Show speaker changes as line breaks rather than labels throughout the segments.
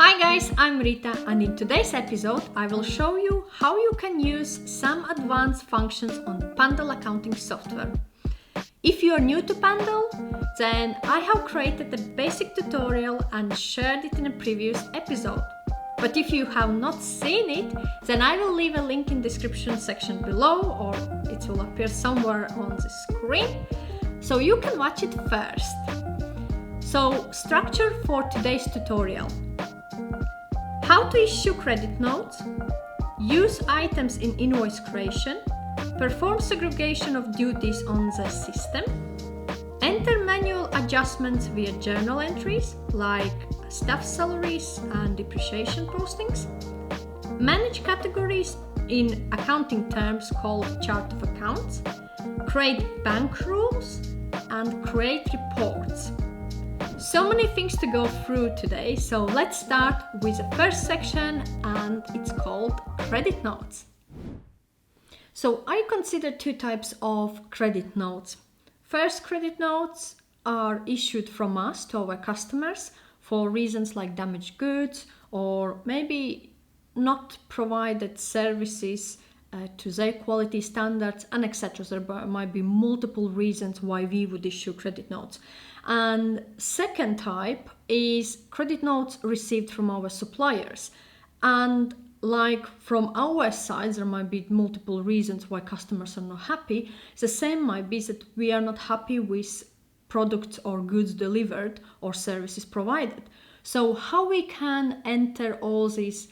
Hi guys, I'm Rita, and in today's episode I will show you how you can use some advanced functions on Pandle Accounting Software. If you are new to Pandle, then I have created a basic tutorial and shared it in a previous episode. But if you have not seen it, then I will leave a link in the description section below, or it will appear somewhere on the screen, so you can watch it first. So, structure for today's tutorial. How to issue credit notes, use items in invoice creation, perform segregation of duties on the system, enter manual adjustments via journal entries like staff salaries and depreciation postings, manage categories in accounting terms called chart of accounts, create bank rules, and create reports. So many things to go through today, so let's start with the first section, and it's called credit notes. So I consider two types of credit notes. First, credit notes are issued from us to our customers for reasons like damaged goods or maybe not provided services to their quality standards and etc. There might be multiple reasons why we would issue credit notes. And second type is credit notes received from our suppliers. And like from our side, there might be multiple reasons why customers are not happy. The same might be that we are not happy with products or goods delivered or services provided. So how we can enter all these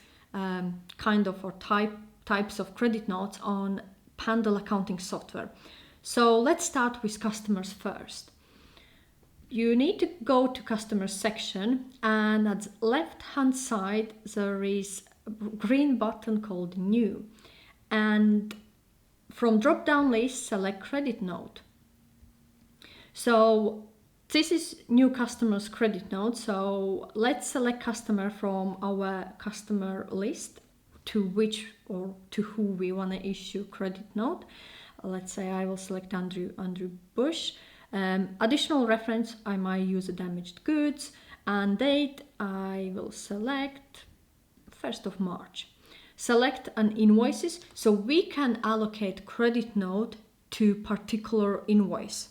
types of credit notes on Pandle Accounting Software. So let's start with customers first. You need to go to customers section, and at the left hand side there is a green button called new, and from drop down list select credit note. So this is new customers credit note, so let's select customer from our customer list to which or to who we want to issue credit note. Let's say I will select Andrew Bush. Additional reference, I might use a damaged goods, and date I will select 1st of March. Select an invoices, so we can allocate credit note to particular invoice.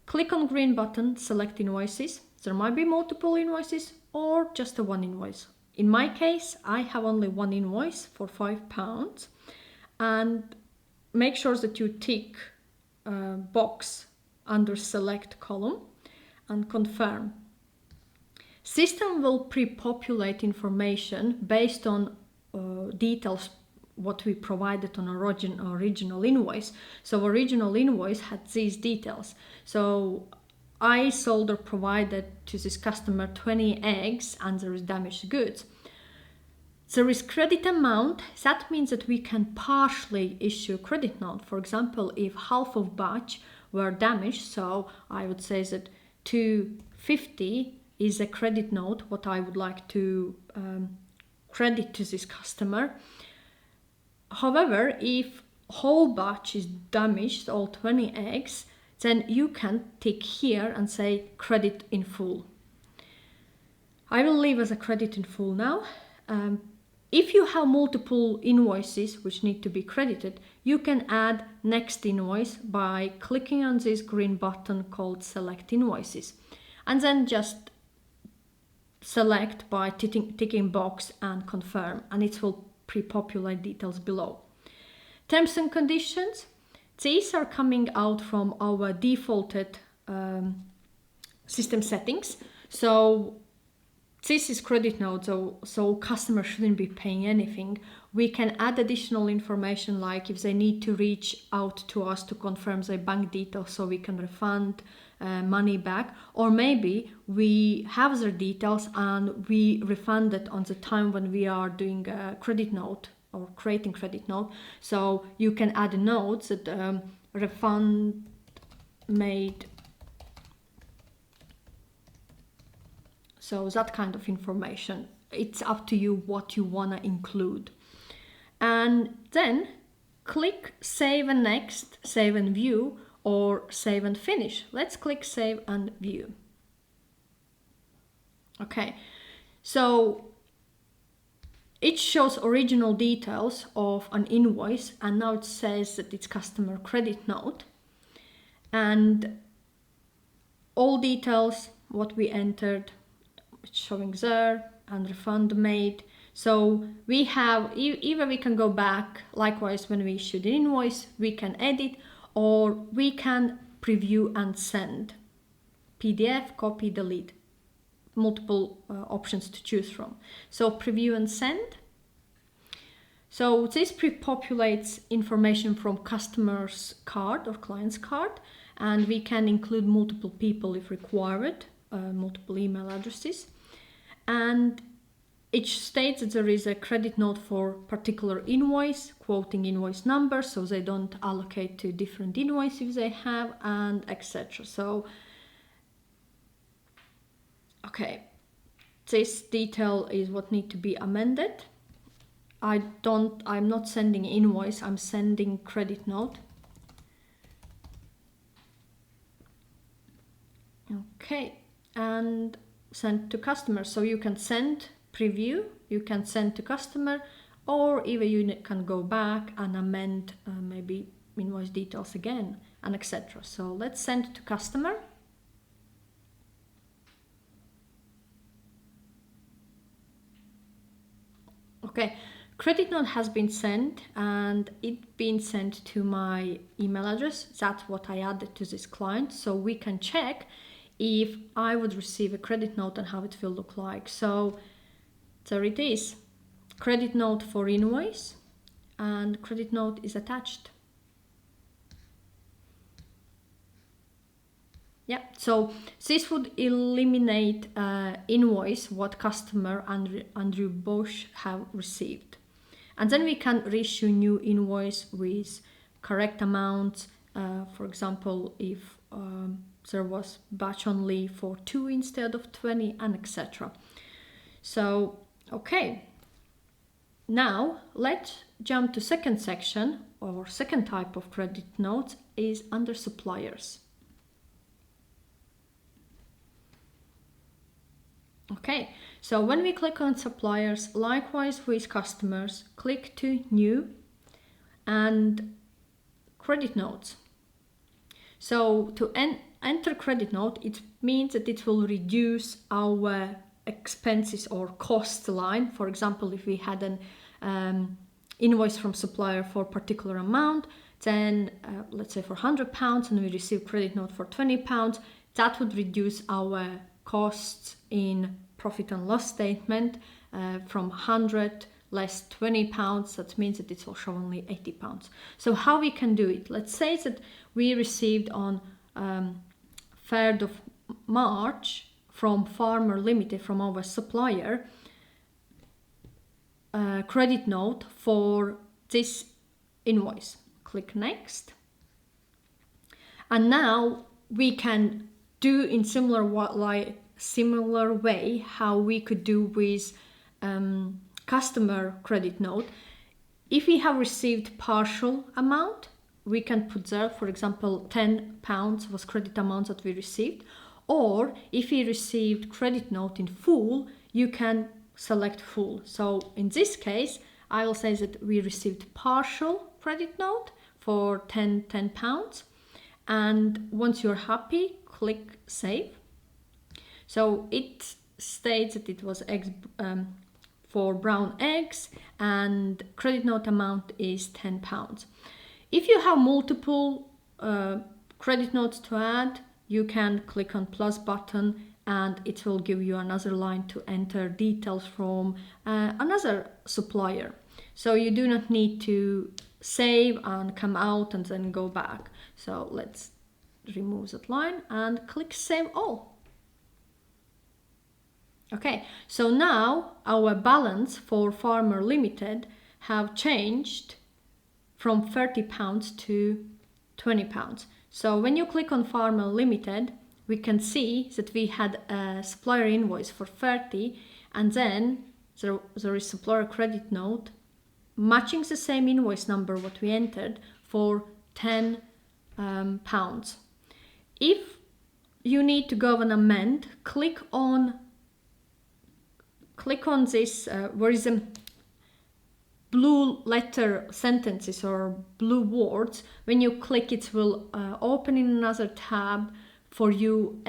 Click on green button, select invoices. There might be multiple invoices or just a one invoice. In my case, I have only one invoice for £5, and make sure that you tick box under select column and confirm. System will pre-populate information based on details what we provided on original invoice. So original invoice had these details. So I sold or provided to this customer 20 eggs and there is damaged goods. There is credit amount. That means that we can partially issue credit note. For example, if half of batch were damaged, so I would say that 250 is a credit note what I would like to credit to this customer. However, if whole batch is damaged, all 20 eggs, then you can tick here and say credit in full. I will leave as a credit in full now. If you have multiple invoices which need to be credited, you can add next invoice by clicking on this green button called select invoices, and then just select by ticking box and confirm, and it will pre-populate details below. Terms and conditions, these are coming out from our defaulted system settings. So this is credit note, so customer shouldn't be paying anything. We can add additional information like if they need to reach out to us to confirm their bank details so we can refund money back, or maybe we have their details and we refund it on the time when we are doing a credit note or creating credit note. So you can add a note that refund made. So that kind of information, it's up to you what you want to include. And then click Save and Next, Save and View, or Save and Finish. Let's click Save and View. Okay, so it shows original details of an invoice, and now it says that it's customer credit note, and all details what we entered, it's showing there, and refund made. So we have, either we can go back, likewise when we issue the invoice, we can edit, or we can preview and send. PDF, copy, delete. Multiple options to choose from. So preview and send. So this pre-populates information from customer's card or client's card, and we can include multiple people if required, multiple email addresses. And it states that there is a credit note for particular invoice, quoting invoice number, so they don't allocate to different invoices if they have, and etc. So, okay, this detail is what need to be amended. I'm not sending invoice, I'm sending credit note. Okay, and send to customer. So you can send, preview, you can send to customer, or even you can go back and amend maybe invoice details again, and etc. So let's send to customer. Okay, credit note has been sent, and it been sent to my email address. That's what I added to this client, so we can check if I would receive a credit note and how it will look like. So there it is, credit note for invoice, and credit note is attached. Yeah, so this would eliminate invoice what customer Andrew Bosch have received. And then we can reissue new invoice with correct amounts. For example, if there was batch only for 2 instead of 20, and etc. So, okay. Now let's jump to second section, or second type of credit notes is under suppliers. Okay, so when we click on suppliers, likewise with customers, click to new and credit notes. So to enter credit note, it means that it will reduce our expenses or cost line. For example, if we had an invoice from supplier for a particular amount, then let's say for £100, and we receive credit note for £20, that would reduce our costs in profit and loss statement from 100 less £20. That means that it will show only £80. So how we can do it? Let's say that we received on 3rd of March from Farmer Limited, from our supplier, credit note for this invoice. Click next, and now we can do in similar way how we could do with customer credit note. If we have received partial amount, we can put there, for example, £10 was credit amount that we received. Or if we received credit note in full, you can select full. So in this case, I will say that we received partial credit note for £10. And once you're happy, click save. So it states that it was eggs, for brown eggs, and credit note amount is £10. If you have multiple credit notes to add, you can click on plus button, and it will give you another line to enter details from another supplier. So you do not need to save and come out and then go back. So let's remove that line and click save all. Okay, so now our balance for Farmer Limited have changed from £30 to £20. So when you click on Farmer Limited, we can see that we had a supplier invoice for 30, and then there is supplier credit note matching the same invoice number what we entered for £10. If you need to go and amend, click on this where is blue letter sentences or blue words. When you click, it will open in another tab for you,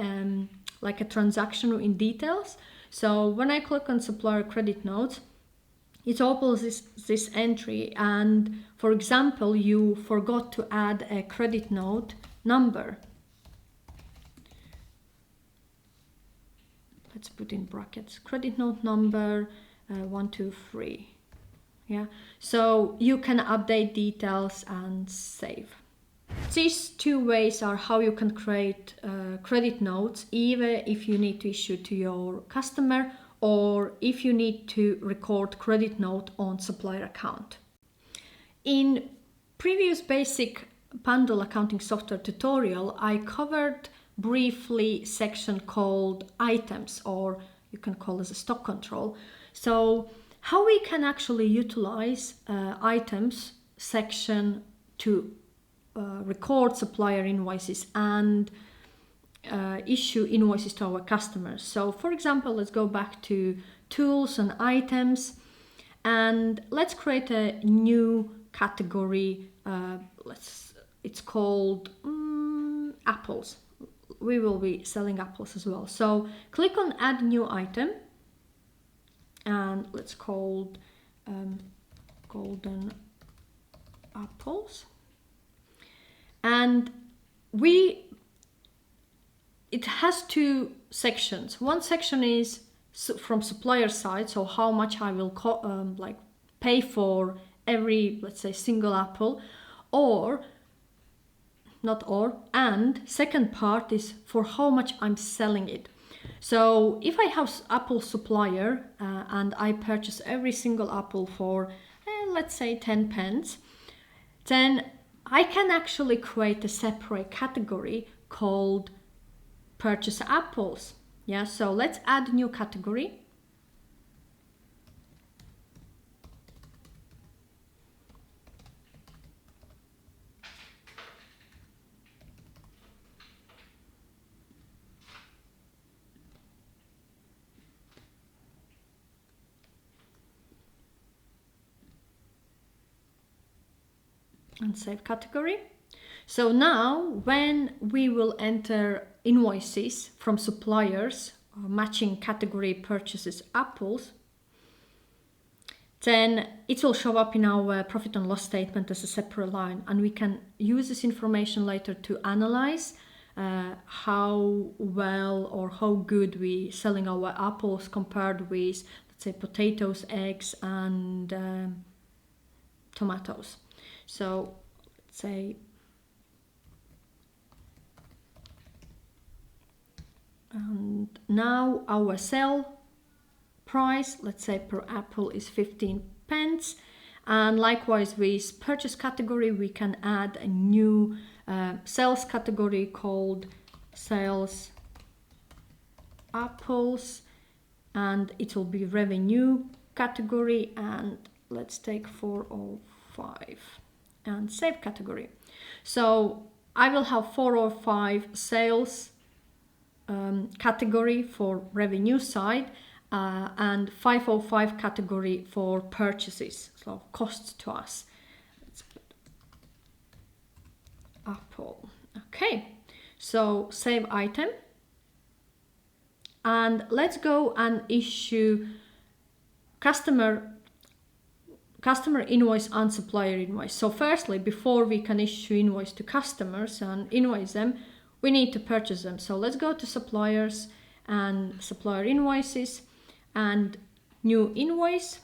like a transaction in details. So when I click on supplier credit notes, it opens this entry, and for example, you forgot to add a credit note number. Let's put in brackets, credit note number 123. Yeah, so you can update details and save. These two ways are how you can create credit notes, either if you need to issue to your customer or if you need to record credit note on supplier account. In previous basic Pandle Accounting Software tutorial, I covered briefly section called items, or you can call it a stock control. So how we can actually utilize items section to record supplier invoices and issue invoices to our customers. So for example, let's go back to tools and items, and let's create a new category. It's called apples. We will be selling apples as well. So click on add new item, and let's call golden apples. And it has two sections. One section is from supplier side, so how much I will pay for every, let's say, single apple, and second part is for how much I'm selling it. So if I have apple supplier and I purchase every single apple for let's say 10 pence, then I can actually create a separate category called purchase apples. Yeah, so let's add a new category. And save category. So now when we will enter invoices from suppliers matching category purchases apples, then it will show up in our profit and loss statement as a separate line, and we can use this information later to analyze how well or how good we selling our apples compared with, let's say, potatoes, eggs, and tomatoes. So let's say and now our sale price, let's say per apple, is 15 pence. And likewise with purchase category, we can add a new sales category called sales apples, and it will be revenue category, and let's take 405 and save category. So I will have 405 sales category for revenue side and 505 category for purchases, so costs to us. Let's put apple. Okay, so save item, and let's go and issue customer invoice and supplier invoice. So firstly, before we can issue invoice to customers and invoice them, we need to purchase them. So let's go to suppliers and supplier invoices and new invoice.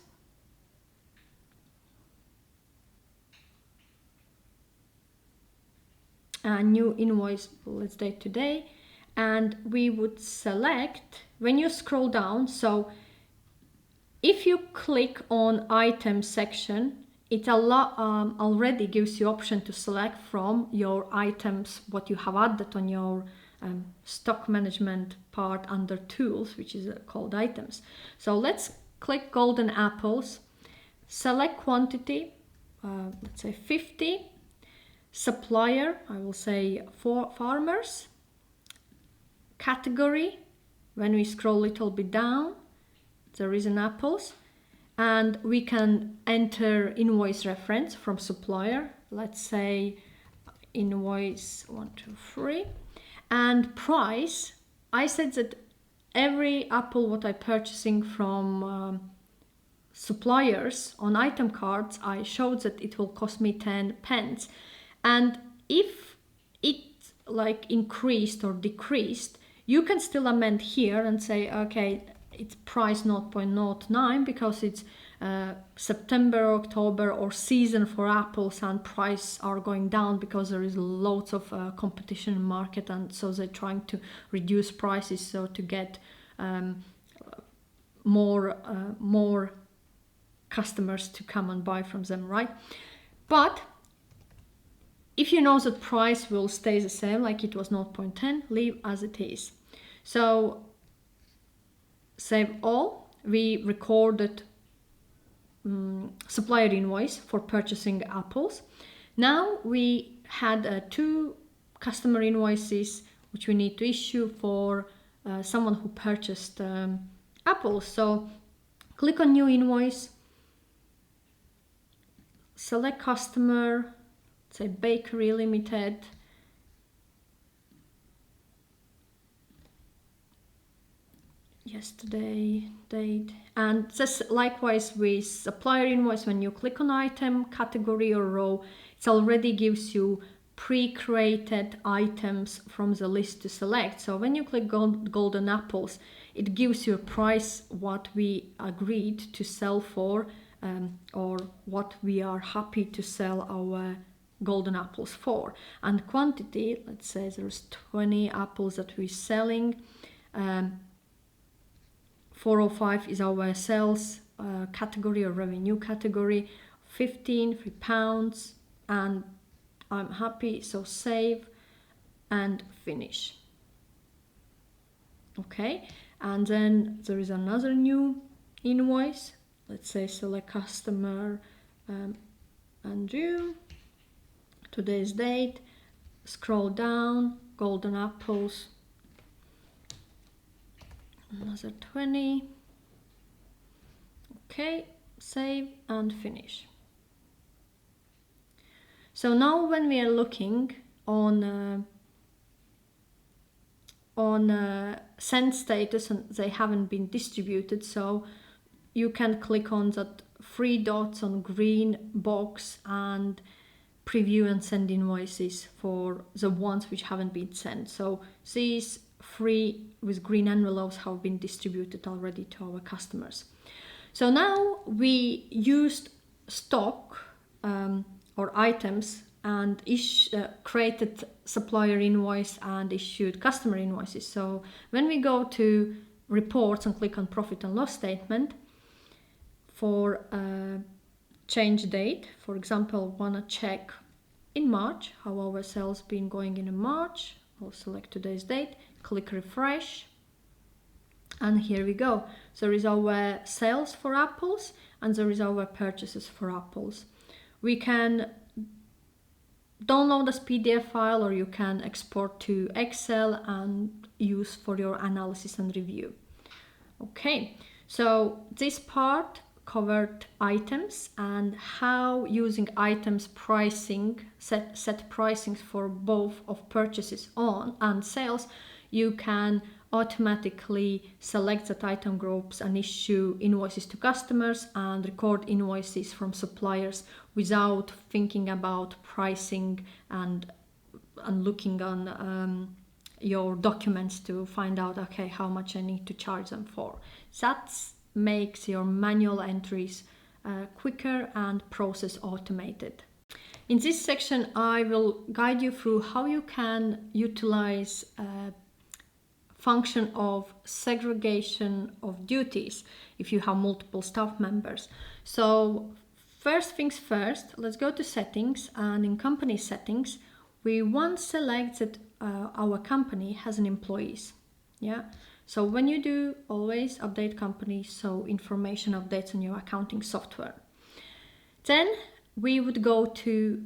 And new invoice, let's date today. And we would select, when you scroll down, so if you click on item section, it already gives you option to select from your items what you have added on your stock management part under tools, which is called items. So let's click golden apples, select quantity, let's say 50, supplier, I will say for farmers, category, when we scroll a little bit down, there is an apples, and we can enter invoice reference from supplier. Let's say invoice 123, and price. I said that every apple what I purchasing from suppliers on item cards, I showed that it will cost me 10 pence, and if it like increased or decreased, you can still amend here and say, okay, it's price 0.09 because it's September, October, or season for apples, and price are going down because there is lots of competition in market, and so they're trying to reduce prices so to get more customers to come and buy from them, right? But if you know that price will stay the same, like it was 0.10, leave as it is. So save all. We recorded supplier invoice for purchasing apples. Now we had 2 customer invoices which we need to issue for someone who purchased apples. So click on new invoice, select customer, say Bakery Limited, yesterday date, and this likewise with supplier invoice. When you click on item, category or row, it already gives you pre-created items from the list to select. So when you click golden apples, it gives you a price what we agreed to sell for, or what we are happy to sell our golden apples for. And quantity, let's say there's 20 apples that we're selling. 405 is our sales category or revenue category. 15 £3, and I'm happy, so save and finish. Okay, and then there is another new invoice. Let's say select customer Andrew, today's date, scroll down, golden apples, another 20. Okay, save and finish. So now when we are looking on send status, and they haven't been distributed, so you can click on that 3 dots on green box and preview and send invoices for the ones which haven't been sent. So these 3 with green envelopes have been distributed already to our customers. So now we used stock or items and created supplier invoice and issued customer invoices. So when we go to reports and click on profit and loss statement, for change date, for example, want to check in March how our sales been going in March. I'll select today's date, click refresh, and here we go. So there is our sales for apples and there is our purchases for apples. We can download as PDF file, or you can export to Excel and use for your analysis and review. Okay, so this part covered items and how using items pricing, set pricings for both of purchases on and sales, you can automatically select that item groups and issue invoices to customers and record invoices from suppliers without thinking about pricing and looking on your documents to find out, okay, how much I need to charge them for. That makes your manual entries quicker and process automated. In this section, I will guide you through how you can utilize function of segregation of duties if you have multiple staff members. So first things first, let's go to settings, and in company settings we want to select that our company has an employees. Yeah, so when you do, always update company so information updates on your accounting software. Then we would go to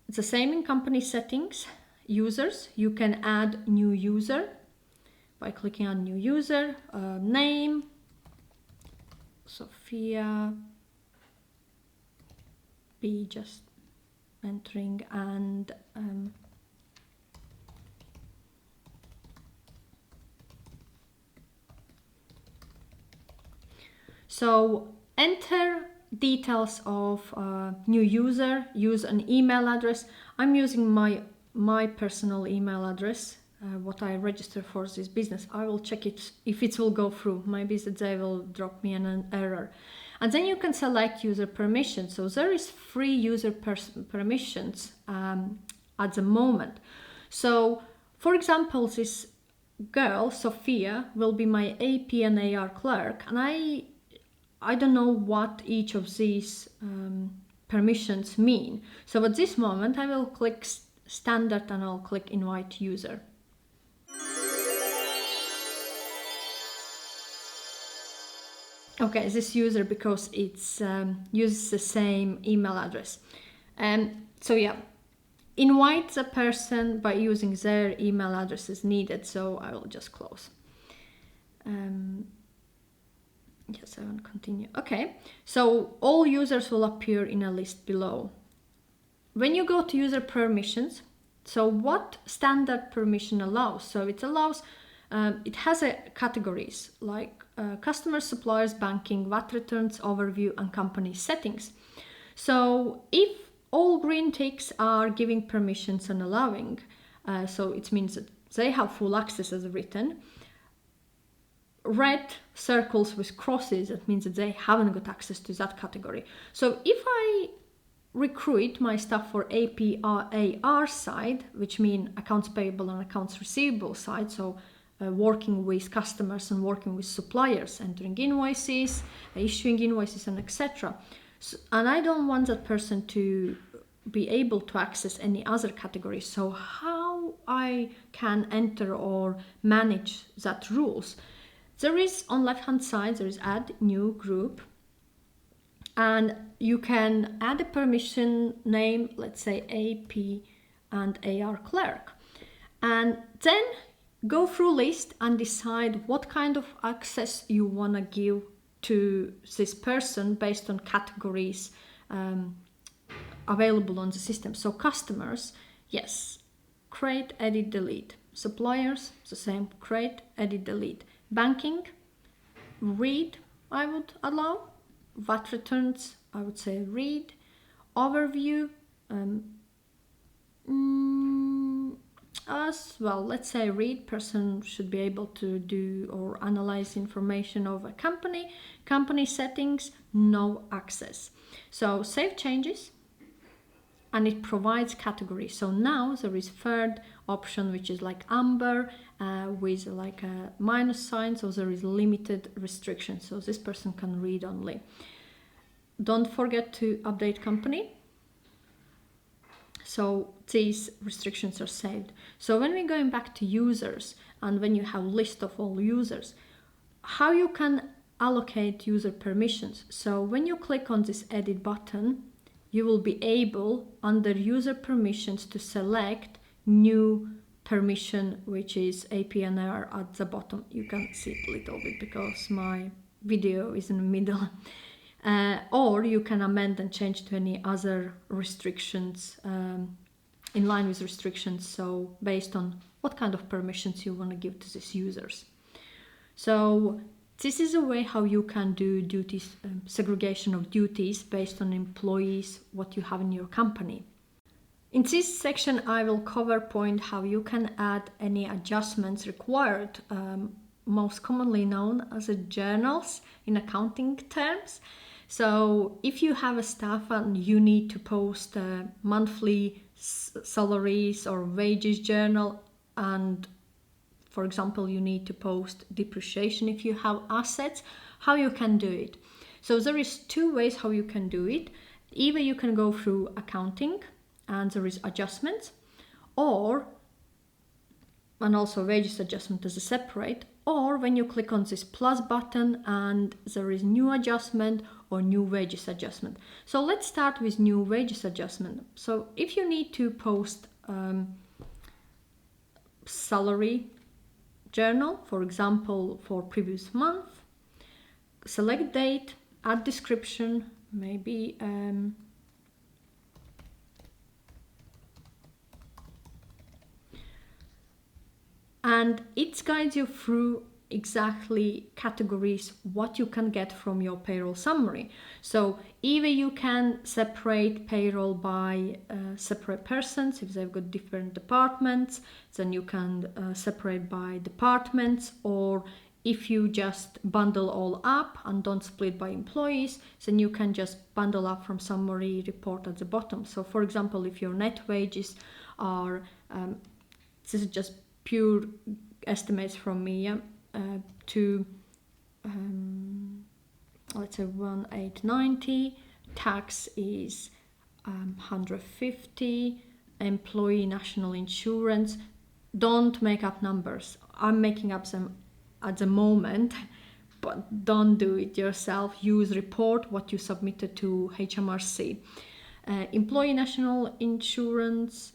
the same in company settings, users. You can add new user by clicking on new user, name, Sophia B, just entering, and so enter details of new user, use an email address. I'm using my personal email address, what I registered for this business. I will check it if it will go through. Maybe they will drop me an error. And then you can select user permissions. So there is 3 user permissions at the moment. So for example, this girl, Sophia, will be my AP and AR clerk, and I don't know what each of these permissions mean. So at this moment I will click standard and I'll click invite user. Okay, this user, because it's uses the same email address. So yeah, invite the person by using their email address as needed. So I will just close. Yes, I want to continue. Okay, so all users will appear in a list below. When you go to user permissions, so what standard permission allows? So it allows, it has categories like customers, suppliers, banking, VAT returns, overview, and company settings. So if all green ticks are giving permissions and allowing, so it means that they have full access as written. Red circles with crosses, that means that they haven't got access to that category. So if I recruit my staff for APAR side, which mean accounts payable and accounts receivable side, so working with customers and working with suppliers, entering invoices, issuing invoices, and etc. So, and I don't want that person to be able to access any other category. So how I can enter or manage that rules? There is on left hand side, there is add new group, and you can add a permission name, let's say AP and AR clerk, and then go through list and decide what kind of access you want to give to this person based on categories available on the system. So customers, yes, create, edit, delete. Suppliers, the same, create, edit, delete. Banking, read, I would allow. VAT returns, I would say read. Overview, as well, let's say read. Person should be able to do or analyze information of a company. Company settings, no access. So save changes, and it provides categories. So now there is third option, which is like amber with like a minus sign. So there is limited restrictions. So this person can read only. Don't forget to update company. So these restrictions are saved. So when we're going back to users, and when you have list of all users, how you can allocate user permissions. So when you click on this edit button, you will be able under user permissions to select new permission, which is APNR at the bottom. You can see it a little bit because my video is in the middle. Or you can amend and change to any other restrictions in line with restrictions, so based on what kind of permissions you want to give to these users. So this is a way how you can do duties, segregation of duties based on employees, what you have in your company. In this section, I will cover point how you can add any adjustments required, most commonly known as journals in accounting terms. So if you have a staff and you need to post monthly salaries or wages journal, and for example you need to post depreciation if you have assets, how you can do it. So there is 2 ways how you can do it. Either you can go through accounting and there is adjustments, or and also wages adjustment as a separate, or when you click on this plus button and there is new adjustment or new wages adjustment. So let's start with new wages adjustment. So if you need to post salary journal, for example, for previous month, select date, add description, maybe and it guides you through exactly categories what you can get from your payroll summary. So either you can separate payroll by separate persons if they've got different departments, then you can separate by departments, or if you just bundle all up and don't split by employees, then you can just bundle up from summary report at the bottom. So for example, if your net wages are this is just pure estimates from me, to let's say 1890, tax is 150, employee national insurance. Don't make up numbers. I'm making up some at the moment, but don't do it yourself. Use report what you submitted to HMRC. Employee national insurance,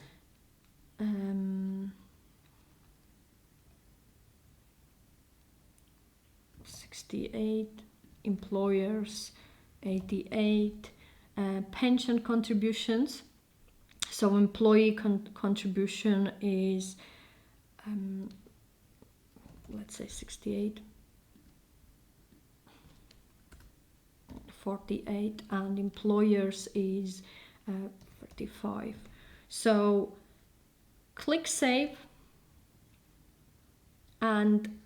68, employers 88, pension contributions. So employee contribution is let's say 68, 48, and employers is 35. So click save, and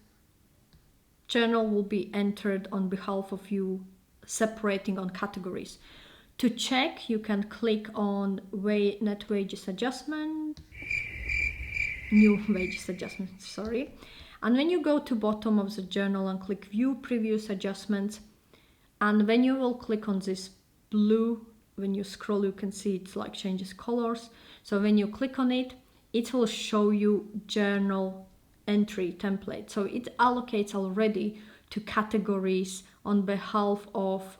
journal will be entered on behalf of you, separating on categories. To check, you can click on net wages adjustment, new wages adjustment, sorry. And when you go to bottom of the journal and click view previous adjustments, and when you will click on this blue, when you scroll, you can see it's like changes colors. So when you click on it, it will show you journal entry template. So it allocates already to categories on behalf of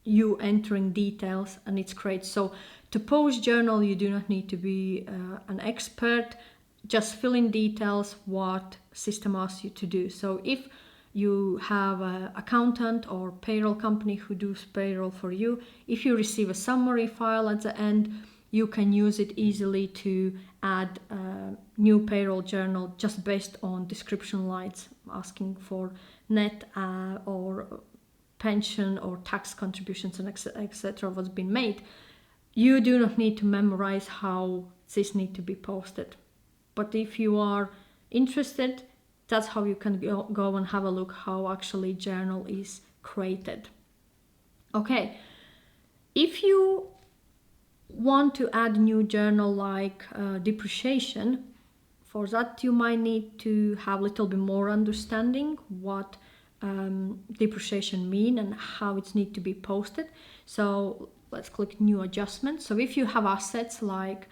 you entering details, and it's great. So to post journal, you do not need to be an expert. Just fill in details what system asks you to do. So if you have an accountant or payroll company who does payroll for you, if you receive a summary file at the end, you can use it easily to add a new payroll journal just based on description lines asking for net or pension or tax contributions and etc. what's been made. You do not need to memorize how this need to be posted. But if you are interested, that's how you can go and have a look how actually journal is created. Okay, if you want to add new journal like depreciation, for that you might need to have a little bit more understanding what depreciation mean and how it needs to be posted. So let's click new adjustment. So if you have assets like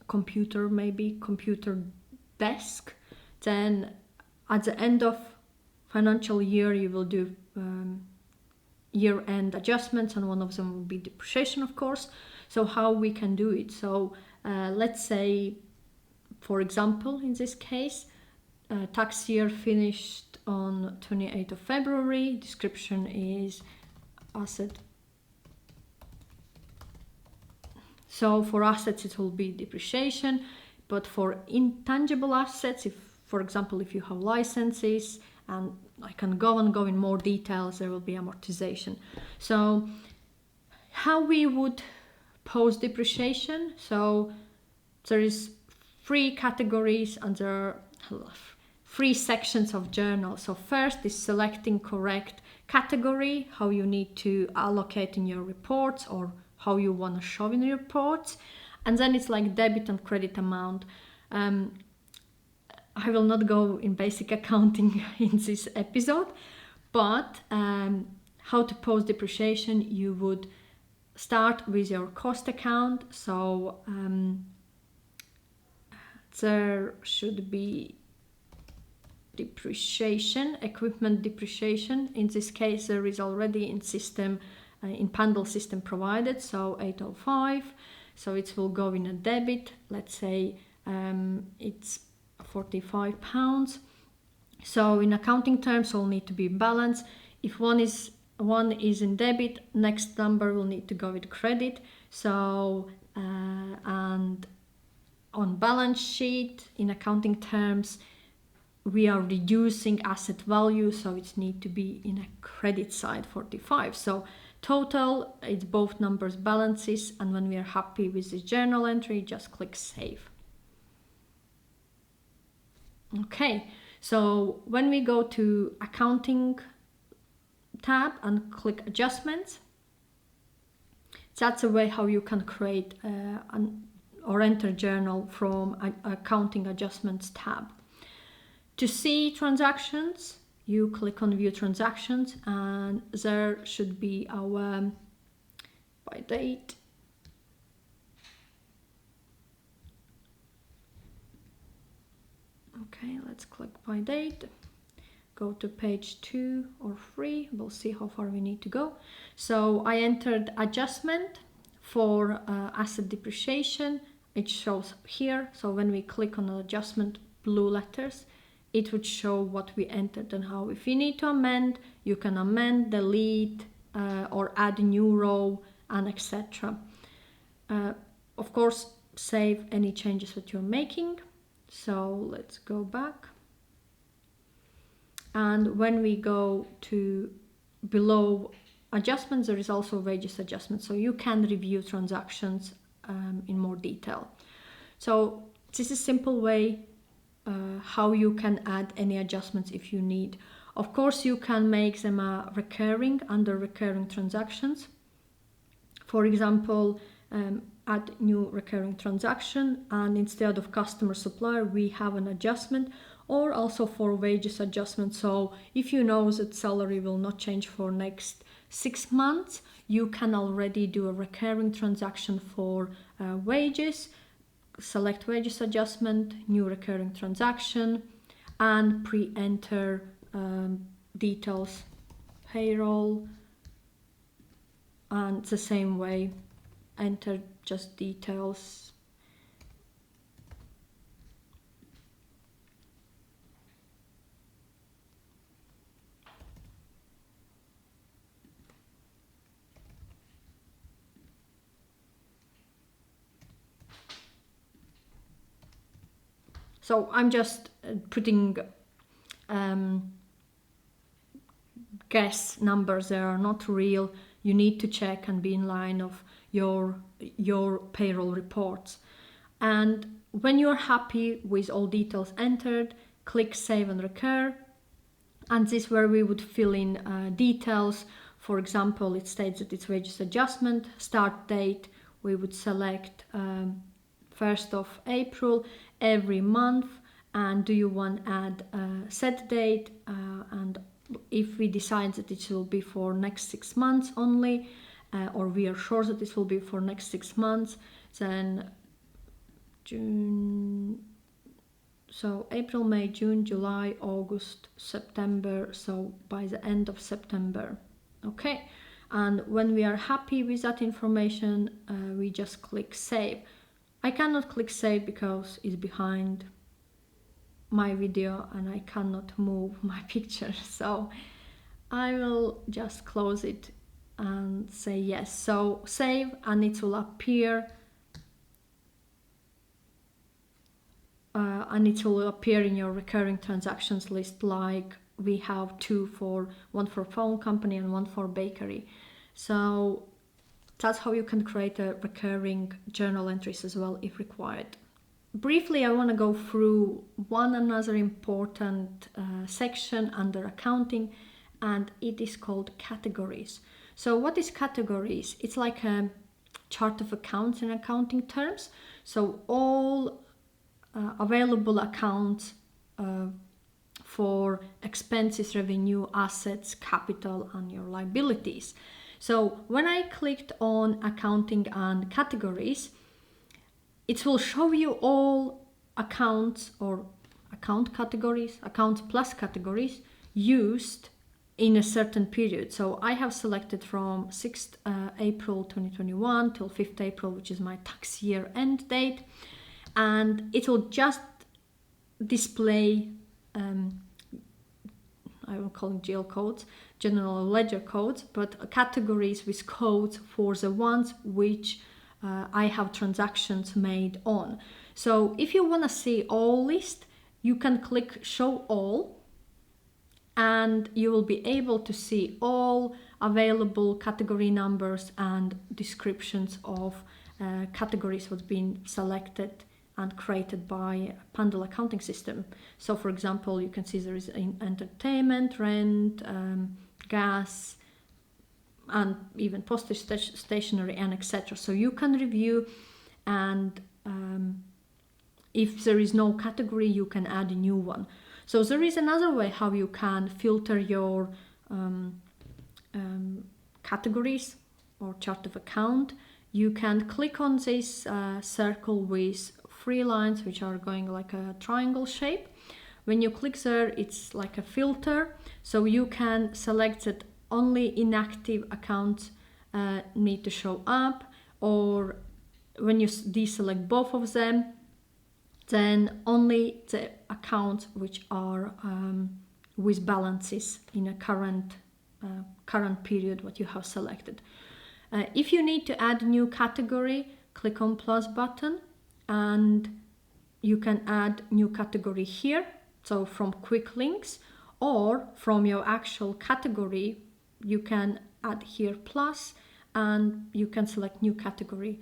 computer desk, then at the end of financial year you will do year-end adjustments, and one of them will be depreciation, of course. So how we can do it? So let's say, for example, in this case, tax year finished on 28th of February. Description is asset. So for assets it will be depreciation, but for intangible assets, if, for example, if you have licenses, and I can go in more details, there will be amortization. So how we would post depreciation? So there is 3 categories and there are 3 sections of journal. So first is selecting correct category, how you need to allocate in your reports or how you want to show in your reports. And then it's like debit and credit amount. I will not go in basic accounting in this episode, but how to post depreciation, you would start with your cost account. So there should be depreciation, equipment depreciation. In this case, there is already in system, in Pandle system provided, so 805. So it will go in a debit. Let's say it's £45. So in accounting terms, all need to be balanced. If one is in debit, next number will need to go with credit. So and on balance sheet, in accounting terms, we are reducing asset value, so it needs to be in a credit side 45. So total, it's both numbers balances, and when we are happy with the journal entry, just click save. Okay, so when we go to accounting tab and click adjustments, that's a way how you can create or enter journal from accounting adjustments tab. To see transactions, you click on view transactions, and there should be our by date. Okay, let's click by date. Go to page 2 or 3. We'll see how far we need to go. So I entered adjustment for asset depreciation. It shows here. So when we click on adjustment, blue letters, it would show what we entered and how. If you need to amend, you can amend, delete, or add a new row, and etc. Of course, save any changes that you're making. So let's go back. And when we go to below adjustments, there is also wages adjustment. So you can review transactions in more detail. So this is a simple way how you can add any adjustments if you need. Of course, you can make them recurring under recurring transactions. For example, add new recurring transaction, and instead of customer supplier, we have an adjustment, or also for wages adjustment. So if you know that salary will not change for next 6 months, you can already do a recurring transaction for wages. Select wages adjustment, new recurring transaction, and pre-enter details, payroll, and the same way, enter just details. So I'm just putting guess numbers. They are not real. You need to check and be in line of your payroll reports. And when you're happy with all details entered, click save and recur. And this is where we would fill in details. For example, it states that it's wages adjustment. Start date, we would select 1st of April every month. And do you want to add a set date? And if we decide that it will be for next 6 months only, or we are sure that this will be for next 6 months, then June, so April, May, June, July, August, September, so by the end of September. Okay, and when we are happy with that information, we just click save. I cannot click save because it's behind my video and I cannot move my picture, so I will just close it and say yes. So save, and it will appear in your recurring transactions list, like we have one for phone company and one for bakery. So that's how you can create a recurring journal entries as well if required. Briefly, I want to go through another important section under accounting, and it is called categories. So what is categories? It's like a chart of accounts in accounting terms. So all available accounts for expenses, revenue, assets, capital, and your liabilities. So when I clicked on accounting and categories, it will show you all accounts or account categories, accounts plus categories used in a certain period. So I have selected from 6th April 2021 till 5th April, which is my tax year end date. And it will just display I will call it GL codes, general ledger codes, but categories with codes for the ones which I have transactions made on. So if you want to see all list, you can click show all, and you will be able to see all available category numbers and descriptions of categories what's been selected and created by Pandle accounting system. So for example, you can see there is entertainment, rent, gas, and even postage, stationery, and etc. So you can review, and if there is no category, you can add a new one. So there is another way how you can filter your categories or chart of account. You can click on this circle with 3 lines which are going like a triangle shape. When you click there, it's like a filter, so you can select that only inactive accounts need to show up, or when you deselect both of them, then only the accounts which are with balances in a current period what you have selected. If you need to add a new category, click on plus button, and you can add new category here, so from quick links, or from your actual category you can add here plus, and you can select new category.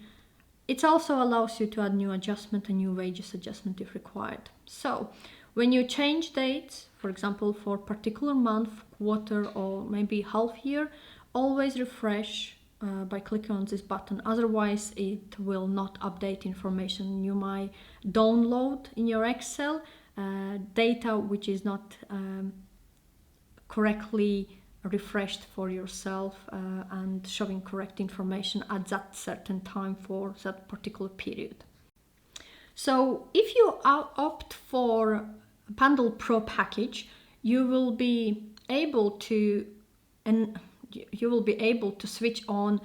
It also allows you to add new adjustment and new wages adjustment if required. So when you change dates, for example, for particular month, quarter, or maybe half year, always refresh by clicking on this button. Otherwise, it will not update information. You might download in your Excel data which is not correctly refreshed for yourself and showing correct information at that certain time for that particular period. So if you opt for Pandle Pro package, you will be able to switch on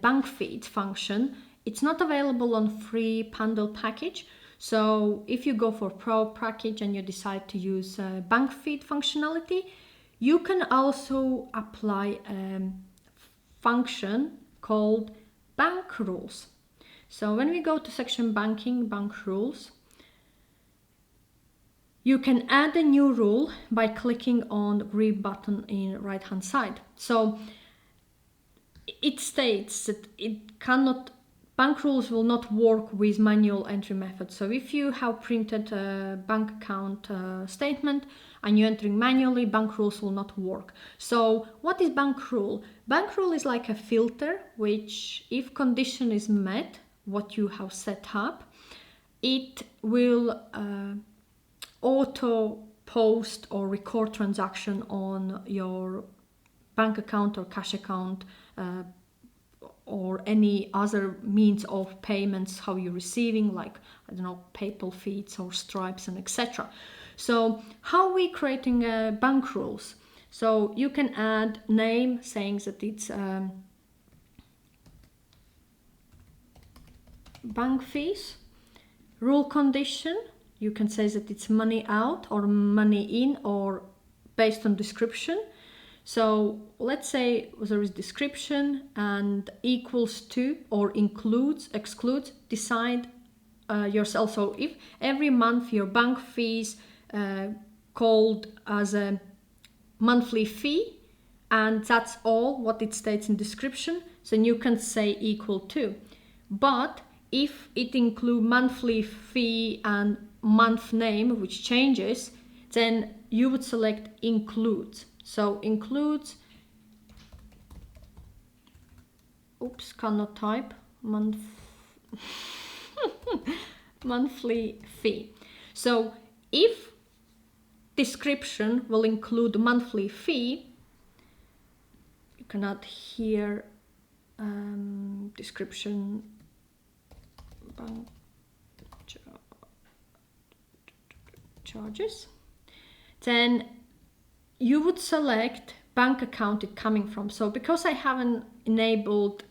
bank feeds function. It's not available on free Pandle package. So if you go for Pro package and you decide to use bank feed functionality, you can also apply a function called bank rules. So when we go to section banking, bank rules, you can add a new rule by clicking on the green button in right hand side. So it states that bank rules will not work with manual entry method. So if you have printed a bank account statement and you're entering manually, bank rules will not work. So what is bank rule? Bank rule is like a filter which, if condition is met, what you have set up, it will auto post or record transaction on your bank account or cash account or any other means of payments how you're receiving, like, I don't know, PayPal feeds or Stripes and etc. So how are we creating bank rules? So you can add name saying that it's bank fees. Rule condition, you can say that it's money out or money in, or based on description. So let's say there is description and equals to or includes, excludes, decide yourself. So if every month your bank fees called as a monthly fee, and that's all what it states in description, then you can say equal to. But if it includes monthly fee and month name, which changes, then you would select includes. So includes, oops, cannot type, monthly fee. So if description will include monthly fee, you can add here description bank charges, then you would select bank account it coming from. So because I haven't enabled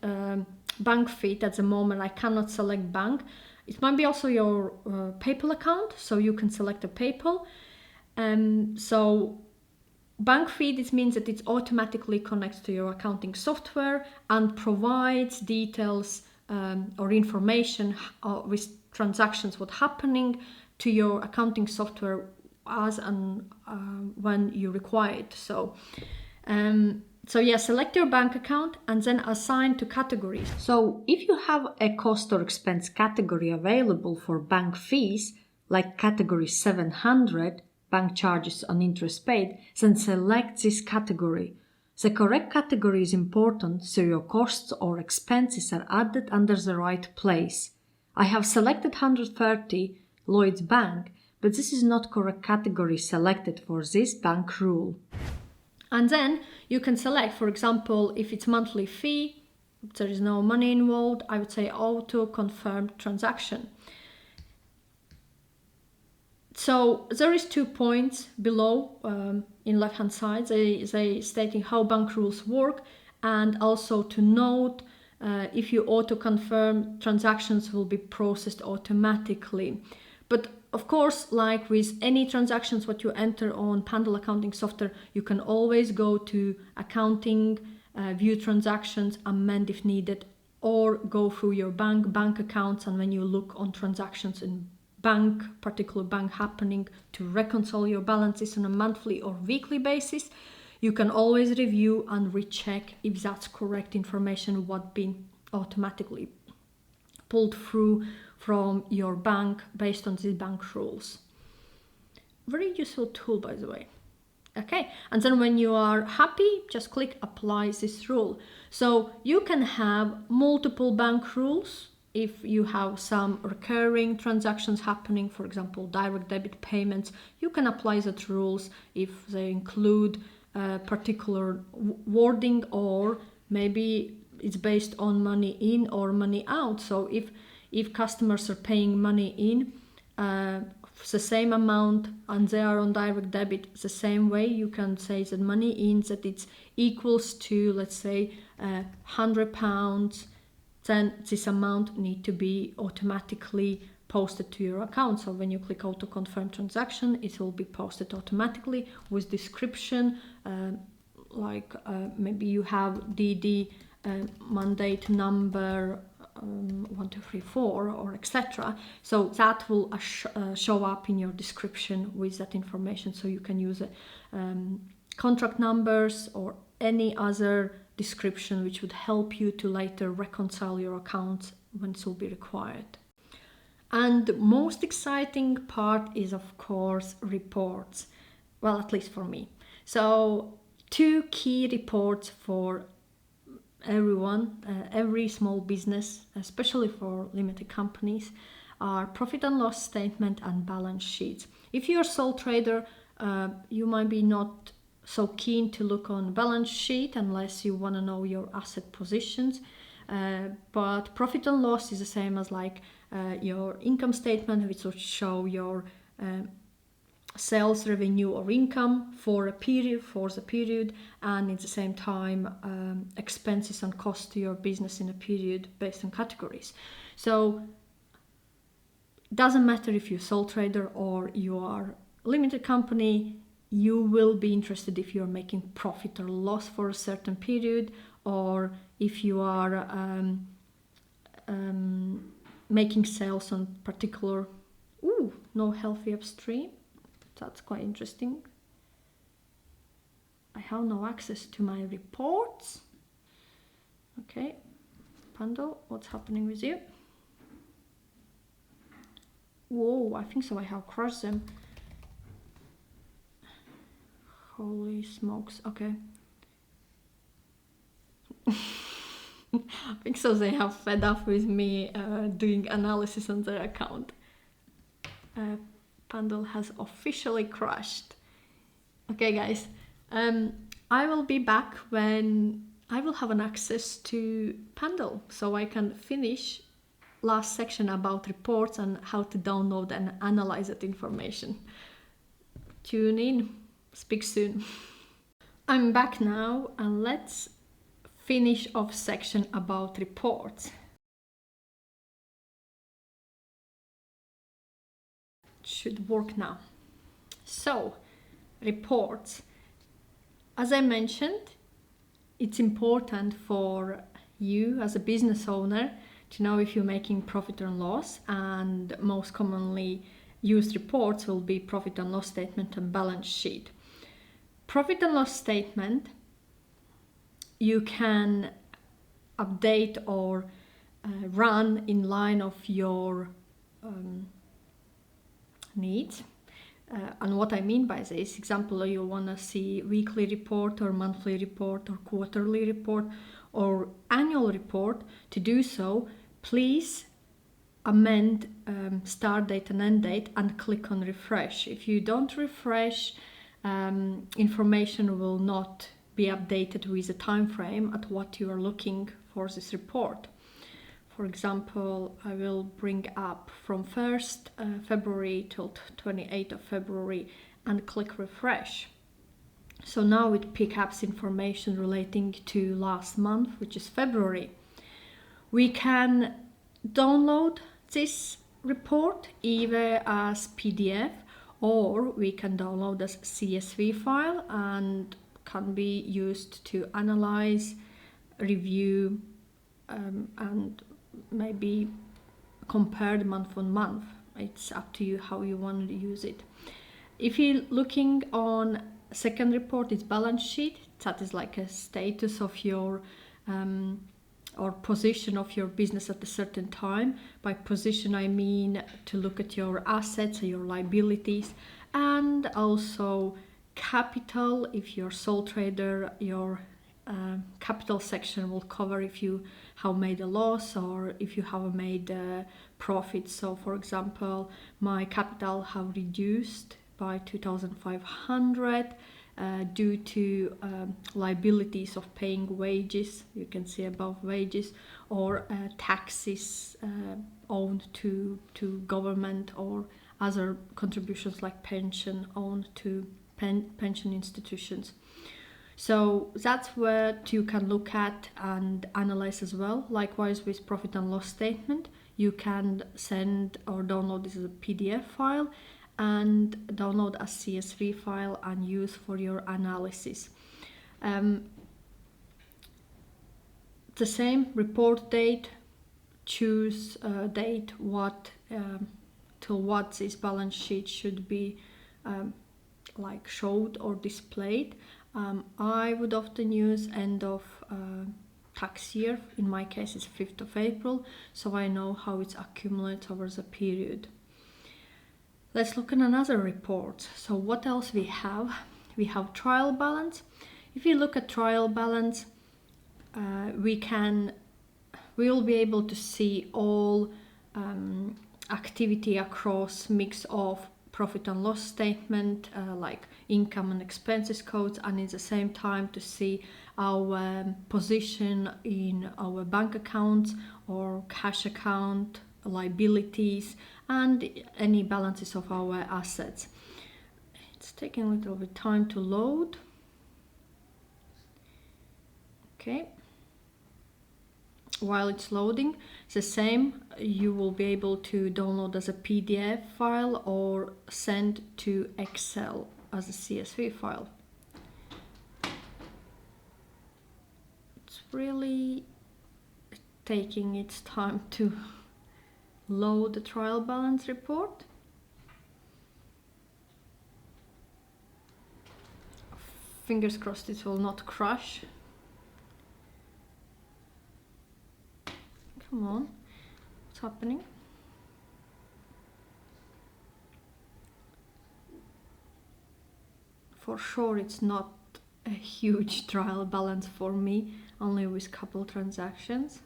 bank feed at the moment, I cannot select bank. It might be also your PayPal account, so you can select a PayPal. So Bank fee, this means that it automatically connects to your accounting software and provides details or information with transactions, what's happening to your accounting software as and when you require it. So yeah, select your bank account and then assign to categories. So if you have a cost or expense category available for bank fees, like category 700, bank charges on interest paid, then select this category. The correct category is important, so your costs or expenses are added under the right place. I have selected 130 Lloyds Bank, but this is not correct category selected for this bank rule. And then you can select, for example, if it's monthly fee, there is no money involved, I would say auto confirm transaction. So there is 2 points below in left hand side, they stating how bank rules work, and also to note if you auto confirm, transactions will be processed automatically. But of course, like with any transactions what you enter on Pandle Accounting Software, you can always go to accounting, view transactions, amend if needed, or go through your bank accounts, and when you look on transactions in particular bank happening, to reconcile your balances on a monthly or weekly basis, you can always review and recheck if that's correct information what been automatically pulled through from your bank based on these bank rules. Very useful tool, by the way. Okay, and then when you are happy, just click apply this rule. So you can have multiple bank rules if you have some recurring transactions happening, for example, direct debit payments. You can apply that rules if they include particular wording, or maybe it's based on money in or money out. So if customers are paying money in the same amount and they are on direct debit the same way, you can say that money in, that it's equals to, let's say, £100, then this amount need to be automatically posted to your account. So when you click auto confirm transaction, it will be posted automatically with description, maybe you have DD mandate number 1234 or etc. So that will show up in your description with that information. So you can use contract numbers or any other description which would help you to later reconcile your accounts when it will be required. And the most exciting part is, of course, reports. Well, at least for me. So 2 key reports for everyone, every small business, especially for limited companies, are profit and loss statement and balance sheets. If you're a sole trader, you might be not so keen to look on balance sheet unless you want to know your asset positions. But profit and loss is the same as like your income statement, which will show your sales revenue or income for the period, and at the same time expenses and costs to your business in a period based on categories. So it doesn't matter if you're sole trader or you are limited company, you will be interested if you're making profit or loss for a certain period, or if you are making sales on particular, no healthy upstream. That's quite interesting. I have no access to my reports. Okay, Pandle, what's happening with you? Whoa, I think so, I have crushed them. Holy smokes, okay. I think so they have fed up with me doing analysis on their account. Pandle has officially crashed. Okay guys, I will be back when I will have an access to Pandle, so I can finish last section about reports and how to download and analyze that information. Tune in, speak soon. I'm back now, and let's finish off section about reports. Should work now. So, reports. As I mentioned, it's important for you as a business owner to know if you're making profit or loss, and most commonly used reports will be profit and loss statement and balance sheet. Profit and loss statement you can update or run in line of your needs. And what I mean by this, example, you want to see weekly report or monthly report or quarterly report or annual report. To do so, please amend start date and end date and click on refresh. If you don't refresh, information will not be updated with a time frame at what you are looking for this report. For example, I will bring up from 1st February till 28th of February and click refresh. So now it picks up information relating to last month, which is February. We can download this report either as PDF or we can download as CSV file and can be used to analyze, review, and maybe compared month on month. It's up to you how you want to use it. If you're looking on second report, it's balance sheet. That is like a status of your or position of your business at a certain time. By position I mean to look at your assets or your liabilities, and also capital. If you're sole trader, your capital section will cover if you have made a loss or if you have made a profit. So for example, my capital have reduced by 2,500 due to liabilities of paying wages, you can see above wages, or taxes owed to government, or other contributions like pension owed to pension institutions. So that's what you can look at and analyze as well. Likewise with profit and loss statement, you can send or download this as a PDF file and download a CSV file and use for your analysis. The same report date, choose a date till what this balance sheet should be like showed or displayed. I would often use end of tax year. In my case it's 5th of April, so I know how it's accumulated over the period. Let's look at another report. So what else we have? We have trial balance. If you look at trial balance, we'll be able to see all activity across mix of profit and loss statement, like income and expenses codes, and at the same time to see our position in our bank accounts or cash account, liabilities, and any balances of our assets. It's taking a little bit time to load. Okay. While it's loading, it's the same. You will be able to download as a PDF file or send to Excel as a CSV file. It's really taking its time to load the trial balance report. Fingers crossed it will not crash. Come on, what's happening? For sure it's not a huge trial balance for me, only with a couple transactions.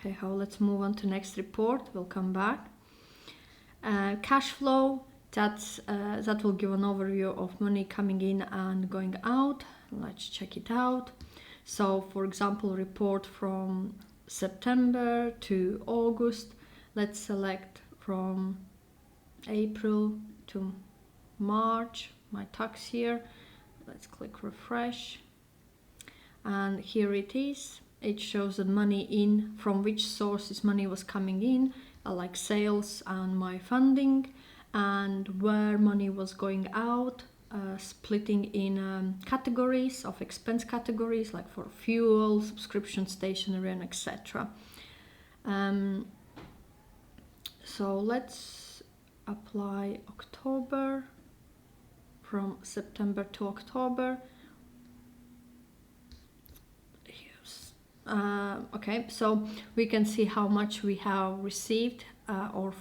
Hey ho, let's move on to next report. We'll come back. Cash flow. That will give an overview of money coming in and going out. Let's check it out. So for example, report from September to August. Let's select from April to March, my tax year. Let's click refresh. And here it is. It shows the money in, from which sources money was coming in, like sales and my funding, and where money was going out, splitting in categories of expense categories, like for fuel, subscription, stationery, and etc. So let's apply October, from September to October. Okay, so we can see how much we have received or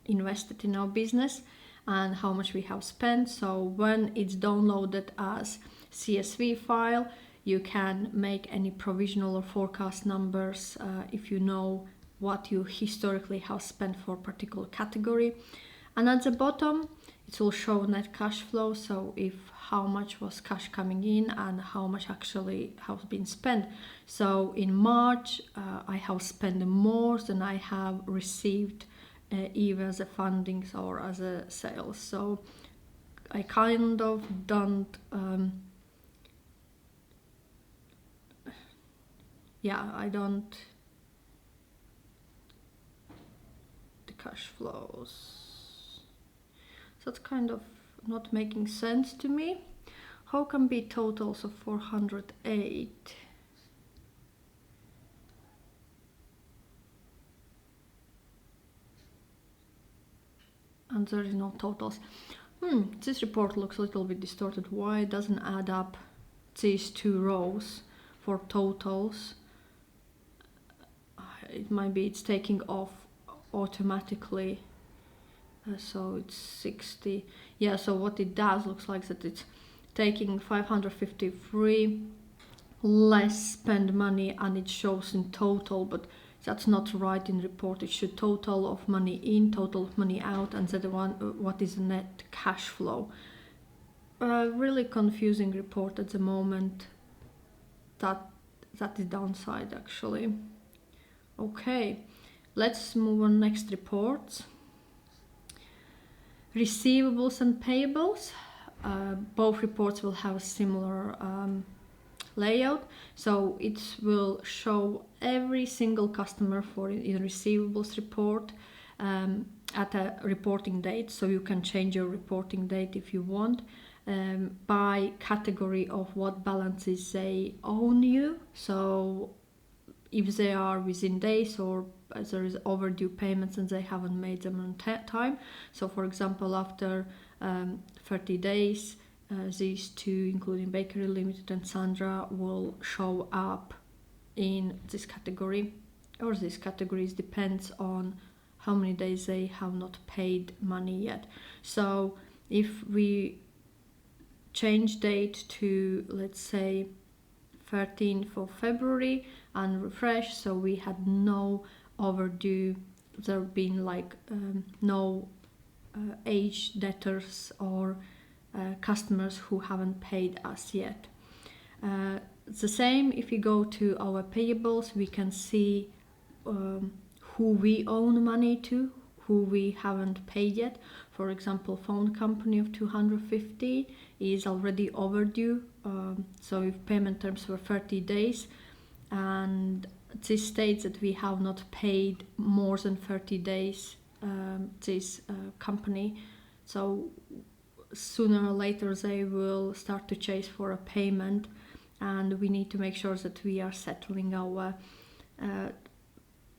invested in our business and how much we have spent. So when it's downloaded as CSV file, you can make any provisional or forecast numbers if you know what you historically have spent for a particular category. And at the bottom, it will show net cash flow, so if how much was cash coming in and how much actually has been spent. So in March, I have spent more than I have received either as a fundings or as a sales. So I kind of don't, I don't, the cash flows. So it's kind of not making sense to me. How can be totals of 408? And there is no totals. This report looks a little bit distorted. Why it doesn't add up these two rows for totals? It might be it's taking off automatically. So it's 60. Yeah, so what it does looks like that it's taking 553 less spend money and it shows in total, but that's not right in report. It should total of money in, total of money out, and the one what is the net cash flow. Really confusing report at the moment. That is downside actually. Okay, let's move on next reports. Receivables and payables. Both reports will have a similar layout, so it will show every single customer for in receivables report at a reporting date, so you can change your reporting date if you want, by category of what balances they own you. So if they are within days or there is overdue payments and they haven't made them on time. So for example, after 30 days, these two, including Bakery Limited and Sandra, will show up in this category, or these categories depends on how many days they have not paid money yet. So if we change date to, let's say, 13th of February and refresh, so we had no overdue, there have been like no age debtors or customers who haven't paid us yet. It's the same if we go to our payables, we can see who we own money to, who we haven't paid yet. For example, phone company of 250 is already overdue, so if payment terms were 30 days and this states that we have not paid more than 30 days this company, so sooner or later they will start to chase for a payment, and we need to make sure that we are settling our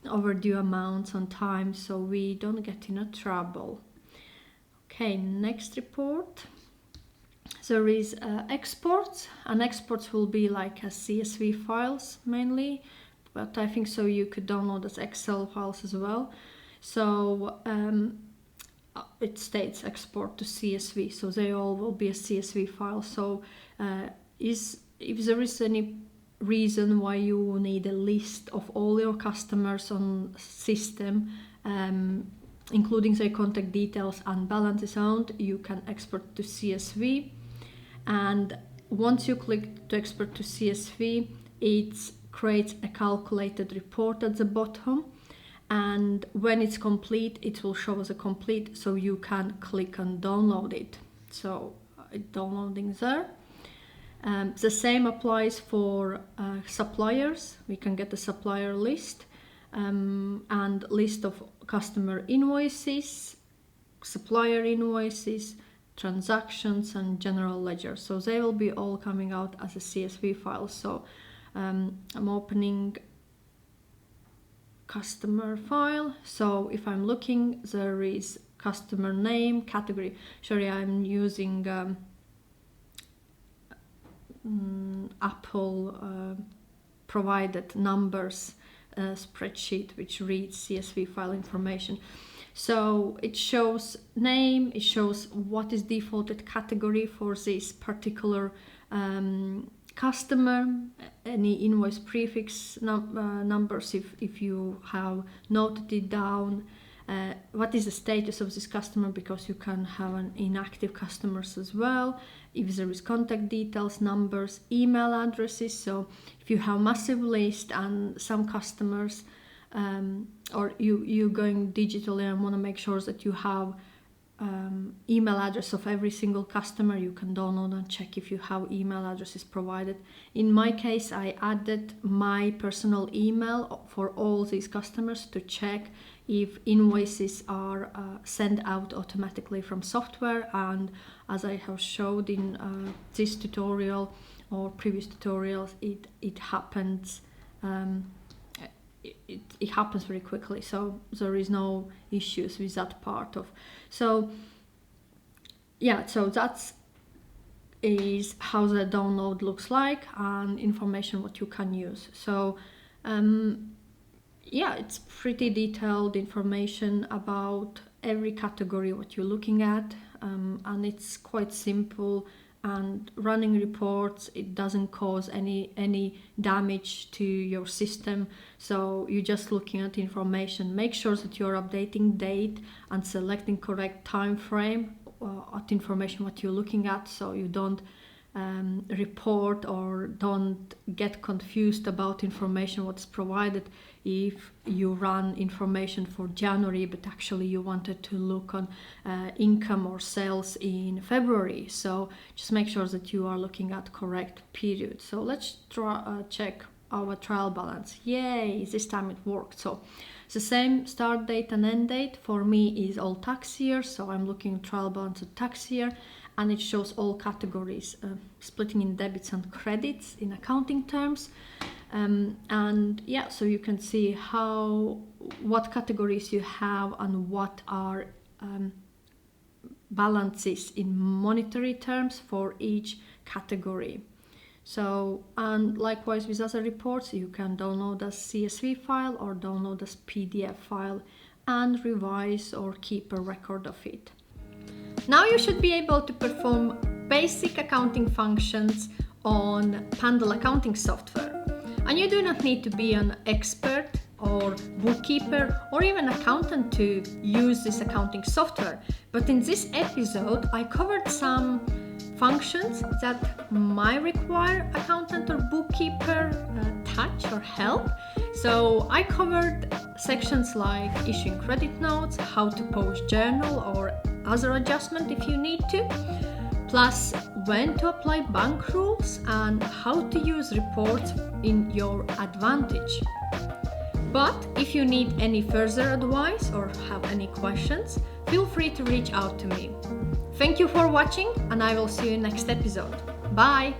overdue amounts on time so we don't get in a trouble. Okay, next report. There is exports, and exports will be like as CSV files mainly, but I think so you could download as Excel files as well. So it states export to CSV, so they all will be a CSV file. So if there is any reason why you need a list of all your customers on system, including their contact details and balances owned, you can export to CSV. And once you click to export to CSV, it creates a calculated report at the bottom, and when it's complete it will show as a complete, so you can click and download it. So downloading there. The same applies for suppliers. We can get a supplier list and list of customer invoices, supplier invoices, transactions, and general ledger. So they will be all coming out as a CSV file. So I'm opening customer file. So if I'm looking, there is customer name, category. Sorry, I'm using Apple provided numbers spreadsheet which reads CSV file information. So it shows name, it shows what is defaulted category for this particular customer, any invoice prefix numbers if you have noted it down, what is the status of this customer, because you can have an inactive customers as well, if there is contact details, numbers, email addresses. So if you have massive list and some customers or you going digitally and want to make sure that you have email address of every single customer, you can download and check if you have email addresses provided. In my case, I added my personal email for all these customers to check if invoices are sent out automatically from software. And as I have showed in this tutorial or previous tutorials, it happens. It happens very quickly, so there is no issues with that part of. So yeah, so that is how the download looks like and information what you can use. So yeah, it's pretty detailed information about every category what you're looking at, and it's quite simple. And running reports, it doesn't cause any damage to your system. So you're just looking at information. Make sure that you're updating date and selecting correct time frame at information what you're looking at, so you don't report or don't get confused about information what's provided if you run information for January but actually you wanted to look on income or sales in February. So just make sure that you are looking at correct period. So let's check our trial balance. Yay, this time it worked. So the same start date and end date for me is all tax year, so I'm looking at trial balance at tax year, and it shows all categories, splitting in debits and credits in accounting terms. And yeah, so you can see what categories you have and what are balances in monetary terms for each category. So, and likewise with other reports, you can download as CSV file or download as PDF file and revise or keep a record of it. Now you should be able to perform basic accounting functions on Pandle Accounting Software. And you do not need to be an expert or bookkeeper or even accountant to use this accounting software. But in this episode, I covered some functions that might require accountant or bookkeeper touch or help. So I covered sections like issuing credit notes, how to post journal or other adjustment if you need to, plus when to apply bank rules and how to use reports in your advantage. But if you need any further advice or have any questions, feel free to reach out to me. Thank you for watching, and I will see you in next episode. Bye!